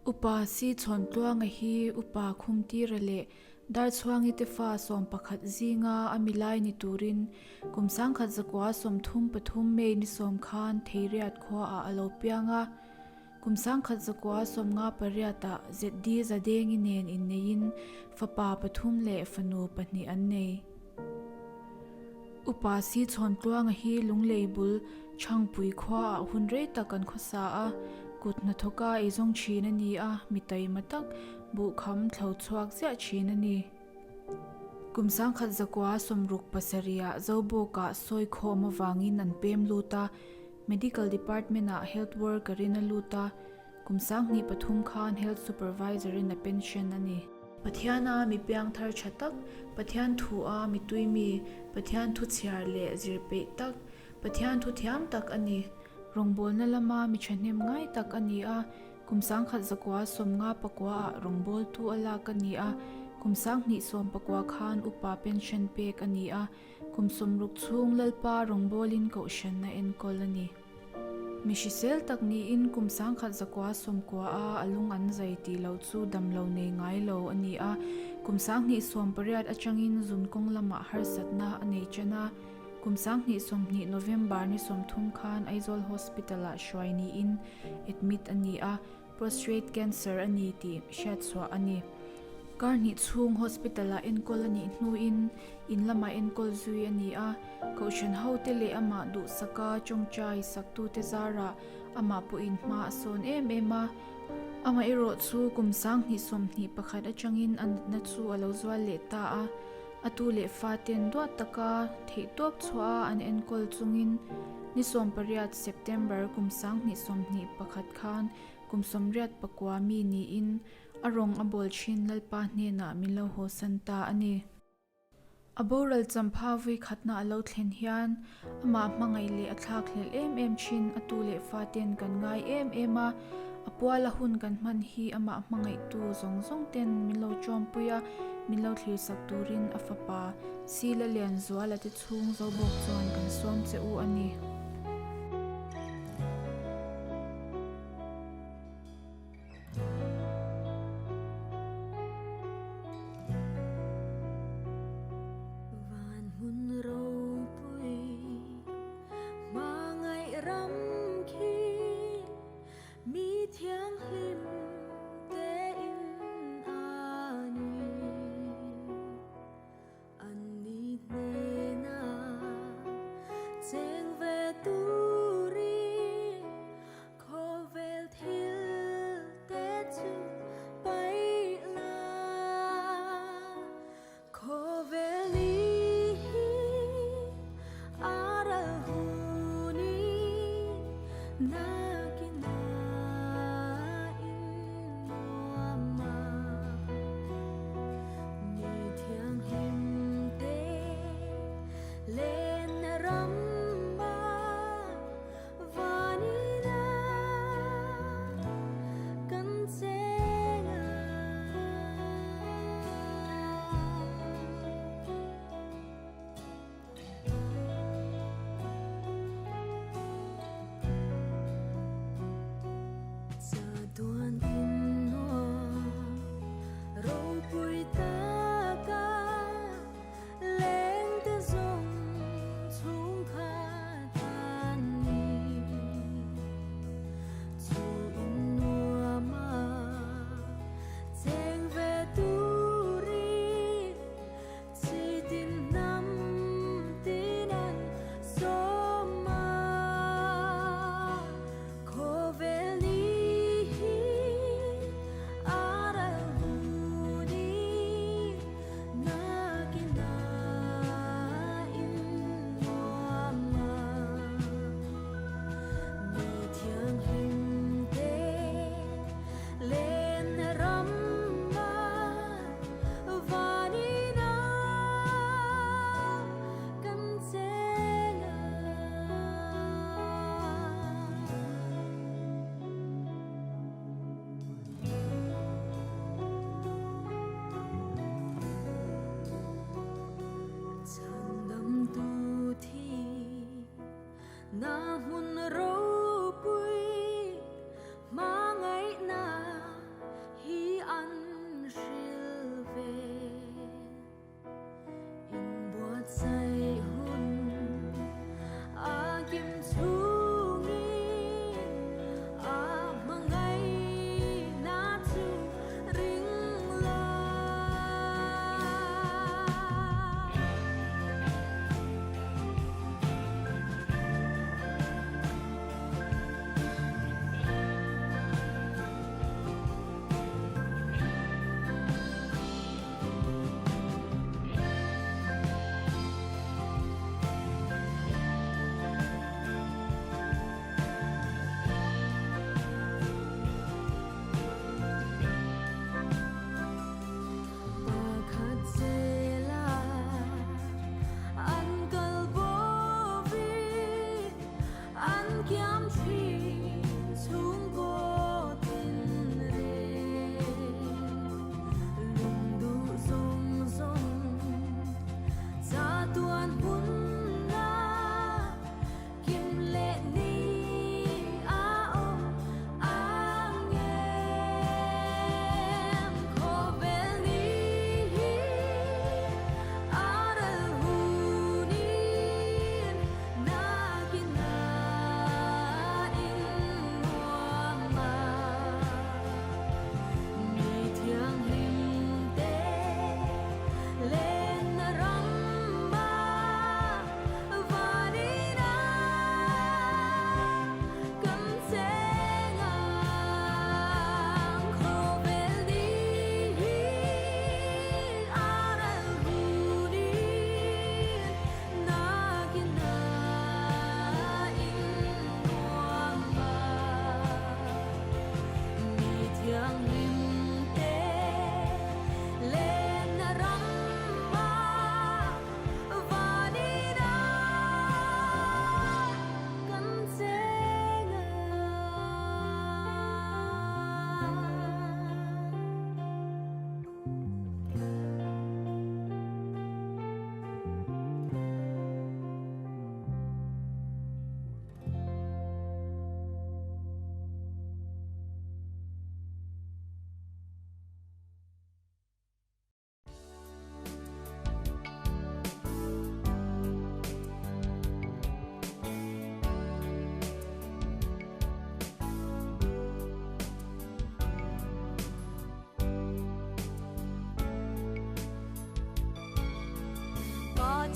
upa si chon tluang a hi upa khumti rale dar chhuangi te fa som pakhat zinga amilai ni turin kumsang khat zakwa som thum pathum me ni som khan theiriat khwa a alo pianga kumsang khat zakwa som nga pariata zedi zadeng inen in nein fapa pathum le fanu pahni an nei upa si chon tluang a hi lunglei bul changpui khwa hunrei takan khosa a kutna thoka izong china ni a mitai matak bu kham thlo chuak zia china ni kumsang khat zakwa somruk pasaria zobo ka soi kho ma wangin an pem luta medical department a health worker in a luta kumsang ni pathum khan health supervisor in a pension ani pathiana mi piang thar chatak pathian thu a mi tuimi pathian thu chiar le zirpe tak pathian thu thiam tak ani rongbol na lama mi chanem ngai tak ani a kumsang khat zakwa somnga pakwa rongbol tu ala kani a kumsang ni som pakwa khan upa pension pek ani a kumsum ruk chung lalpa rongbolin kaushan na en kolani mishisel takni in kumsang khat zakwa somkwa a alung an zaiti lo chu damlo nei ngai lo ani a kumsang ni som pariat atangin zunkong lama harsatna anei chana kumsang ni somni November ni somthum khan Aizol Hospital a shwaini in admit ani a prostate cancer ani ti shat swa ani karni chung hospital a enkol ani hnu in lama enkol zui ani a kaushan hotele ama du saka chongchai saktu te zara ama pu in ma son ema ama ero chu kumsang ni somni pakhat atangin an na chu alo zwal le ta a atule faten do taka theitop chwa an enkol chungin ni som pariat September kumsang ni somni pakhat khan kumsomriat pakwa mi ni in arong abol chin lalpa hne na milo ho santa ani aboral champhawi khatna alo thlen hian ama mangai le athlak hlel em chin atule faten kan ngai ema apwala hun kan man hi ama mangai tu zong ten milo chompuya milo thlir sak turin afapa sila lian zwala te chung zo bok chon kan som che u ani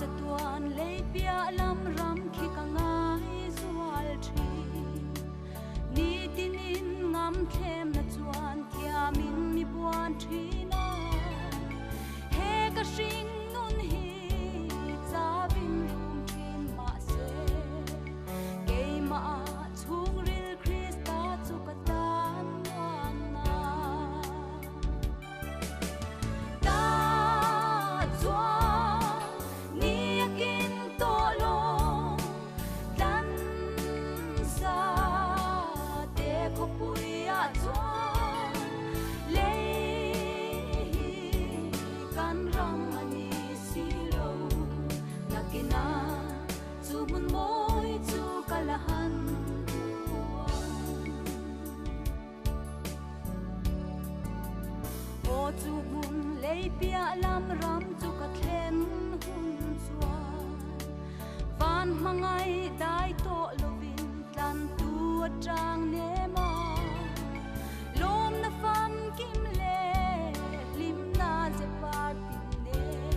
จะตวนเลยเปียลำรำคิกงายสวลทีนี่ตินินงำเทมนะจวนเทียมินมีบวนทีนาเฮกะชิงนุนฮีจาบินรุมทินมาเซเกยมาทุงริลคริสตาจุกตานวานนาตาจวนนี่กินโตลงดันซาเตคปุยอาจวนเลกันรังอันนี้สิโลนักกินาจูมุนโมยจูกะละหันโอจูมุนเลยเปียลำรำจูกะเทนหุ่นจวนวันมังไงได้โตโลวินตันตัวจางเนมาลมนะฟัมกิมเลลิมนาเจปาร์ตินเน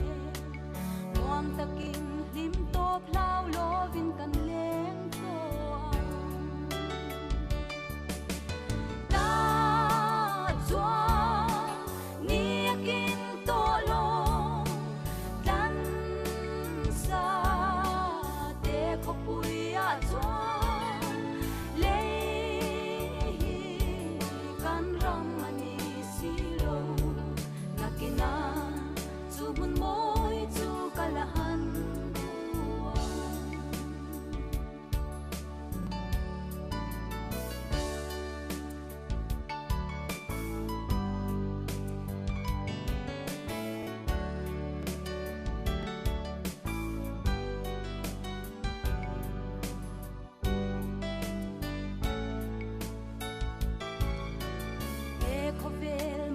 มวงตะกินลิมโตพลาวโลวินกันเลงโตตาจวนนี่กินโตลงดันซาเตคปุยอาจวนเลกันรังอันนี้สิโลนักกินาจูบุนโมยจูกะละหัน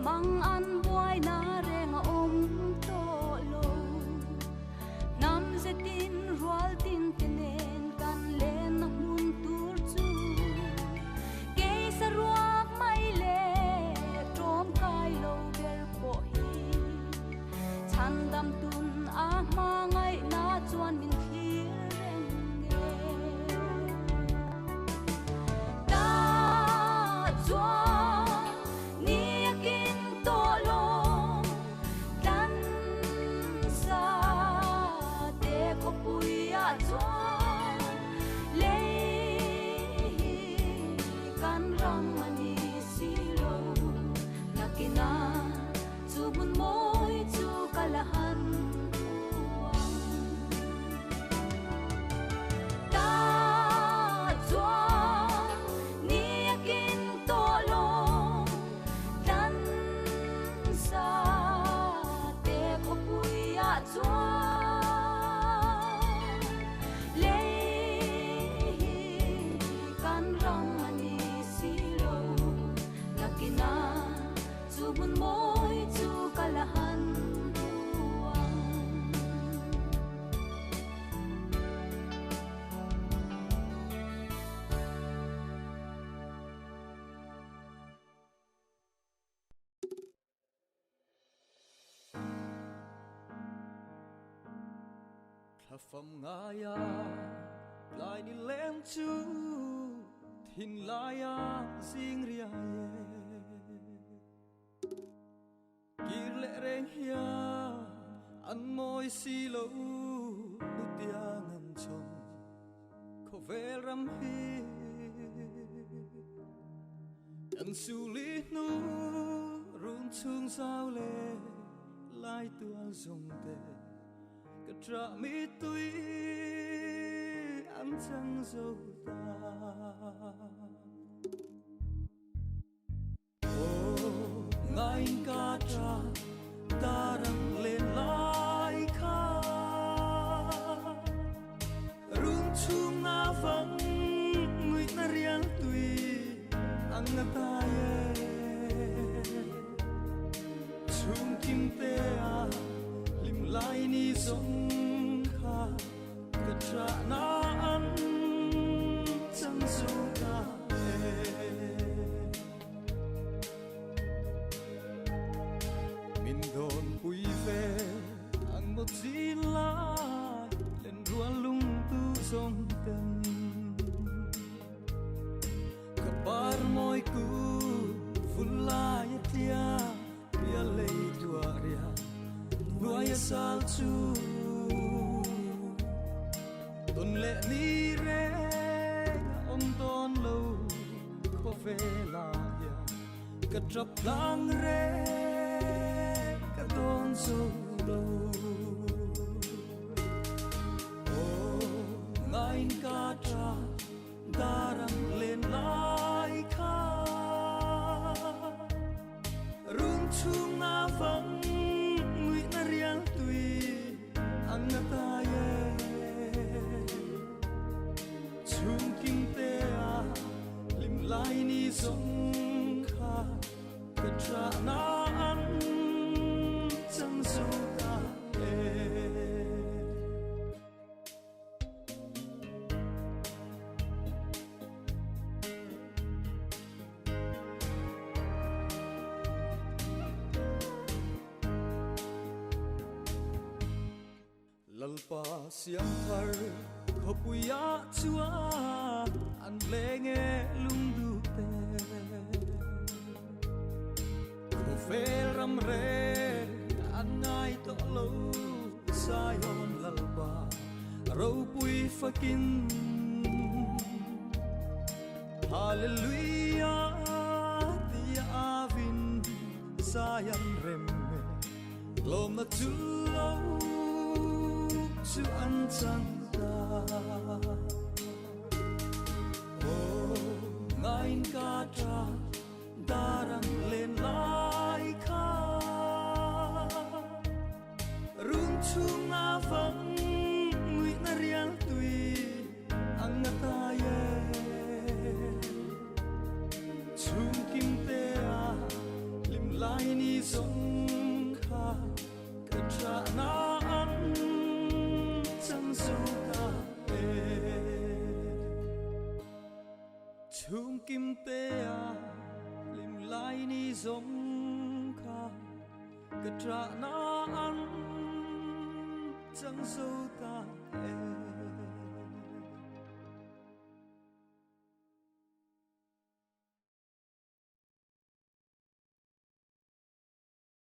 มังอันบวยนาเรงอมโตโลนำเสตินรัวลตินเตเนนกันเลนนหุนตูรจูเกยสรวกไม่เลโจมกายโลเบลโปฮีฉันดำตุนอามาไงนาจวนมินทีเรงเงตาจวนนี่กินโตลงดันซาเตคปุยอาจวนเลกันรังอันนี้สิโลนักกินาจูบุนโมยจูกะละหันตาจวนนี่กินโตลงดันซาเตคปุยอาจวนเลกันรังอันนี้สิโลนักกินาจูบุนโมยจูกะละหันถ้าฟมงายาปลายนี่เล่มจูทิ้งลายาสิงเรียเยกีรเลเรงเฮียอันมอยสีโลนุตยางันชนโคเวลรำฮีกันสูลีนูรุนชุงสาวเลลายตัวทรงเตกระทะมีตุยอันจังโซตาโอ้ไงกาตราตารังเลนลายคารุนชุงนาฟังงุยนาเรียนตุยอังตาเยชุงกิมเตอาลิมลายนี่สงขากระทะนาอันจังโซกามินโดนปุยเฟอังหมดจีลา sao chu tuần lệ ni re ông ton lâu khó về là ya cất trap lang re cả ton sâu lâu ngain ka tra darang lên lai kha rung chung na vang ngui na riang tui ang na ta ye chung kim te a lim lai ni song kha ka tra na an chang so ta e lalpa siam thar khopuya chua an lenge lungdu te ko fel ram re an ngai to lo sayon lalpa ro pui fakin hallelujah dia avin sayan remme lom na chu chu an chang ta ngain ka tra darang lên lai kha rung chung na vang ngui na riang tui ang na ta ye chung kim te a lim lai ni song kha ka tra na an chang so ta e chung kim te a lim lai ni song kha ka tra na an chang so ta e